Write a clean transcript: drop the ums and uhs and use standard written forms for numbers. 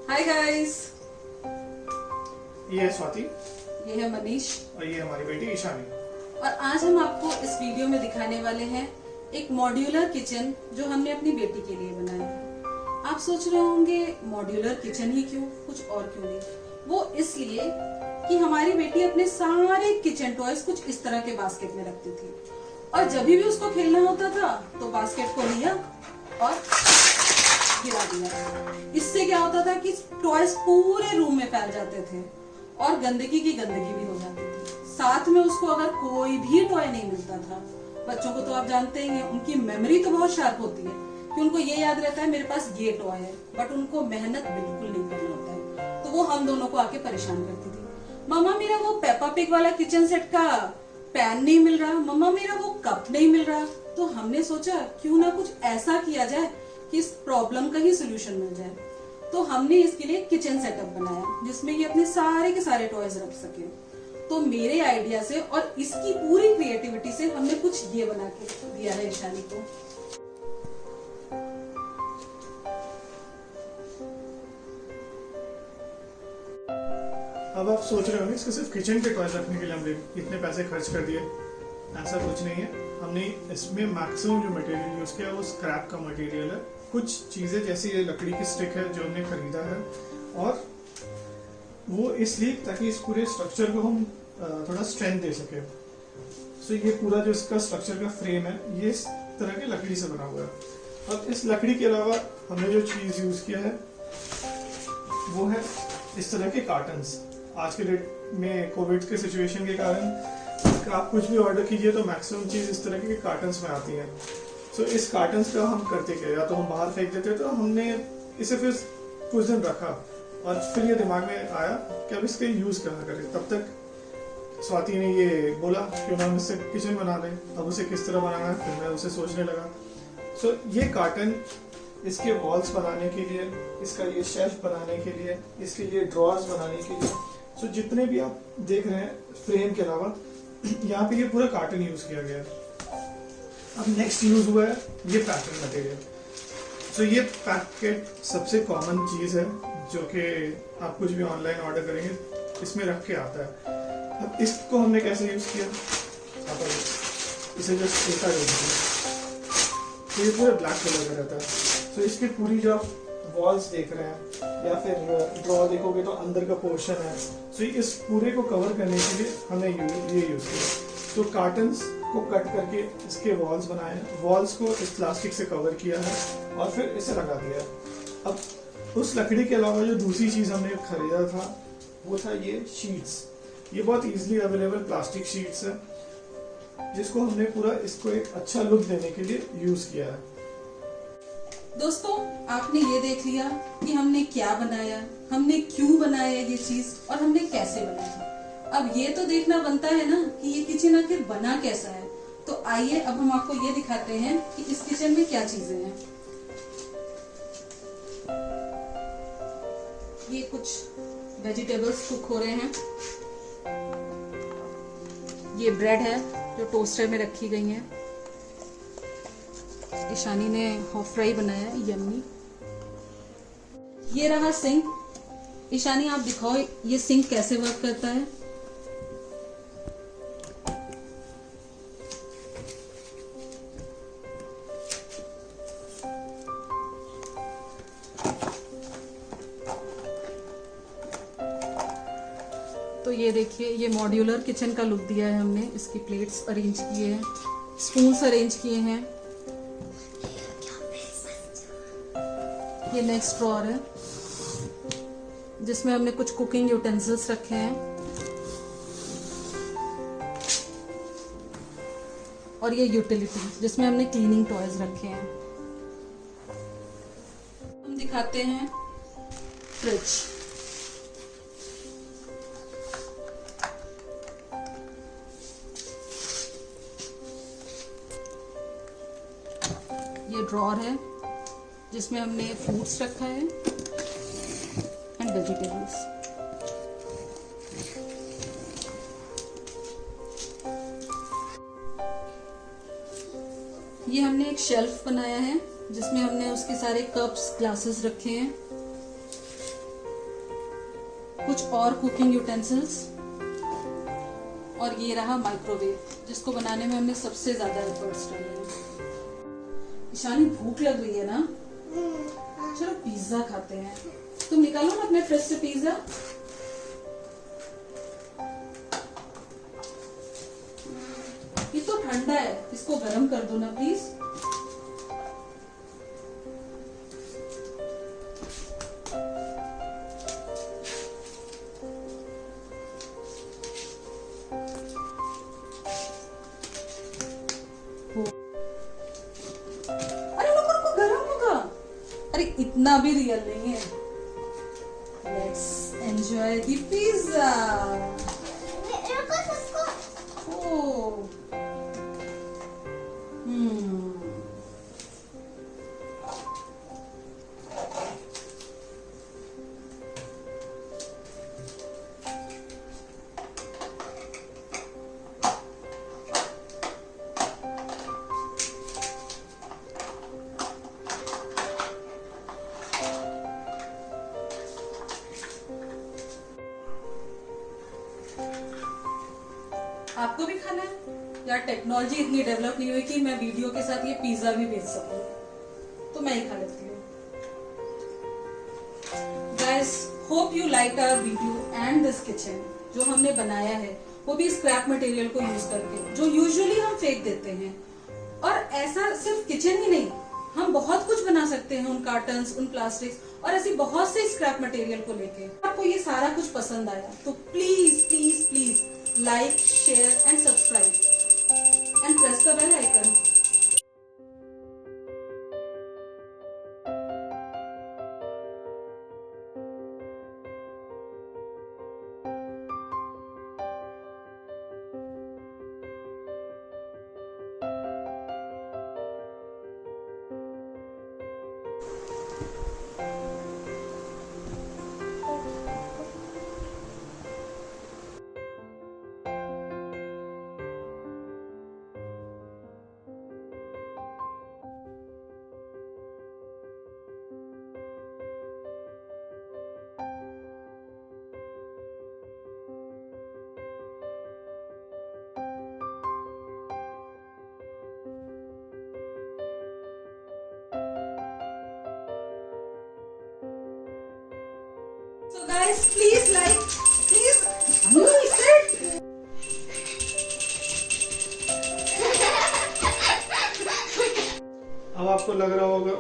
Hi guys, ये है स्वाति ये है मनीष और ये हमारी बेटी ईशानी। और आज हम आपको इस वीडियो में दिखाने वाले हैं एक मॉड्यूलर किचन जो हमने अपनी बेटी के लिए बनाया है। आप सोच रहे होंगे मॉड्यूलर किचन ही क्यों, कुछ और क्यों नहीं। वो इसलिए कि हमारी बेटी अपने सारे किचन टॉयज कुछ इस तरह के बास्केट में रखती थी और जब भी उसको खेलना होता था तो बास्केट को लिया और गिरा दिया। इससे क्या होता था कि टॉयज पूरे रूम में फैल जाते थे और गंदगी की गंदगी भी हो जाती थी। साथ में उसको अगर कोई भी टॉय नहीं मिलता था, बच्चों को तो आप जानते ही हैं, उनकी मेमोरी तो बहुत शार्प होती है कि उनको ये याद रहता है मेरे पास ये टॉय है, बट उनको मेहनत बिल्कुल नहीं करना होता है। तो वो हम दोनों को आके परेशान करती थी। मम्मा मेरा वो पेपा पिग वाला किचन सेट का पैन नहीं मिल रहा, मम्मा मेरा वो कप नहीं मिल रहा। तो हमने सोचा क्यों ना कुछ ऐसा किया जाए कि इस प्रॉब्लम का ही सोल्यूशन मिल जाए। तो हमने इसके लिए किचन सेटअप बनाया जिसमें ये अपने सारे के सारे टॉयज रख सके। तो मेरे आइडिया से और इसकी पूरी क्रिएटिविटी से हमने कुछ ये बना के दिया है ईशानी को। अब आप सोच रहे होंगे इसको सिर्फ किचन के टॉयज रखने के लिए हमने इतने पैसे खर्च कर दिए। ऐसा कुछ नहीं है। हमने इसमें मैक्सिमम जो मटेरियल यूज किया वो स्क्रैप का मटेरियल है। कुछ चीजें जैसी ये लकड़ी की स्टिक है जो हमने खरीदा है, और वो इसलिए ताकि इस पूरे स्ट्रक्चर को हम थोड़ा स्ट्रेंथ दे सके। सो ये पूरा जो इसका स्ट्रक्चर का फ्रेम है ये इस तरह की लकड़ी से बना हुआ है। अब इस लकड़ी के अलावा हमने जो चीज यूज किया है वो है इस तरह के कार्टन्स। आज के डेट में कोविड के सिचुएशन के कारण आप कुछ भी ऑर्डर कीजिए तो मैक्सिमम चीज इस तरह के कार्टन्स में आती है। सो इस कार्टन्स का हम करते क्या, या तो हम बाहर फेंक देते, तो हमने इसे फिर कुछ दिन रखा और फिर ये दिमाग में आया कि अब इसका यूज कहाँ करें। तब तक स्वाति ने ये बोला कि हम इससे किचन बना लें। अब उसे किस तरह बनाना है फिर मैं उसे सोचने लगा। सो ये कार्टन इसके वॉल्स बनाने के लिए, इसका ये शेल्फ बनाने के लिए, इसके ये ड्रॉर्स बनाने के लिए, सो जितने भी आप देख रहे हैं फ्रेम के अलावा यहाँ पे ये पूरा कार्टन यूज किया गया है। अब नेक्स्ट यूज हुआ है ये पैकिंग मटेरियल। सो ये पैकेट सबसे कॉमन चीज है जो कि आप कुछ भी ऑनलाइन ऑर्डर करेंगे इसमें रख के आता है। अब इसको हमने कैसे यूज किया, आप इसे जस्ट देखा तो ये पूरा ब्लैक कलर का रहता है। तो इसकी पूरी जो आप वॉल्स देख रहे हैं या फिर ड्रॉ देखोगे तो अंदर का पोर्शन है। सो इस पूरे को कवर करने के लिए हमने ये यूज किया। तो कार्टन्स को कट करके इसके वॉल्स बनाए हैं, वॉल्स को इस प्लास्टिक से कवर किया है और फिर इसे लगा दिया है। अब उस लकड़ी के अलावा जो दूसरी चीज हमने खरीदा था वो था ये शीट्स। ये बहुत इजीली अवेलेबल प्लास्टिक शीट्स है जिसको हमने पूरा इसको एक अच्छा लुक देने के लिए यूज किया है। दोस्तों, आपने ये देख लिया कि हमने क्या बनाया, हमने क्यों बनाया ये चीज और हमने कैसे बनाया। अब ये तो देखना बनता है ना कि ये किचन आखिर बना कैसा है। तो आइए अब हम आपको ये दिखाते हैं कि इस किचन में क्या चीजें हैं। ये कुछ वेजिटेबल्स कुक हो रहे हैं। ये ब्रेड है जो टोस्टर में रखी गई है। ईशानी ने हॉफ फ्राई बनाया है, यम्मी। ये रहा सिंक। ईशानी आप दिखाओ ये सिंक कैसे वर्क करता है। तो ये देखिए, ये मॉड्यूलर किचन का लुक दिया है हमने। इसकी प्लेट्स अरेंज किए हैं, स्पून्स अरेंज किए हैं। ये नेक्स्ट ड्रॉअर है जिसमें हमने कुछ कुकिंग यूटेंसिल्स रखे हैं, और ये यूटिलिटी जिसमें हमने क्लीनिंग टॉयज रखे हैं। हम दिखाते हैं फ्रिज। ये ड्रॉअर है जिसमें हमने फ्रूट्स रखा है एंड वेजिटेबल्स। ये हमने एक शेल्फ बनाया है जिसमें हमने उसके सारे कप्स ग्लासेस रखे हैं। कुछ और कुकिंग यूटेंसिल्स, और ये रहा माइक्रोवेव जिसको बनाने में हमने सबसे ज्यादा एफर्ट्स डाले हैं। ईशानी भूख लग रही है ना, चलो पिज्जा खाते हैं। तुम निकालो ना अपने फ्रिज से पिज्जा। ये तो ठंडा है, इसको गर्म कर दो ना प्लीज। अरे रुको रुको, गर्म होगा। अरे इतना भी रियल नहीं है। Let's enjoy the pizza. Oh आपको भी खाना है? यार टेक्नोलॉजी इतनी डेवलप नहीं हुई कि मैं वीडियो के साथ ये पिज्जा भी भेज सकूं, तो मैं ही खा लेती हूँ। Guys, hope you like our video and this kitchen. जो हमने बनाया है वो भी स्क्रैप मटेरियल को यूज करके, जो यूजुअली हम फेंक देते हैं। और ऐसा सिर्फ किचन ही नहीं, हम बहुत कुछ बना सकते हैं उन कार्टन्स, उन प्लास्टिक्स और ऐसी बहुत से स्क्रैप मटेरियल को लेके। आपको ये सारा कुछ पसंद आया तो please please please like, share and subscribe and press the bell icon. So guys, please like, please sit. अब आपको लग रहा होगा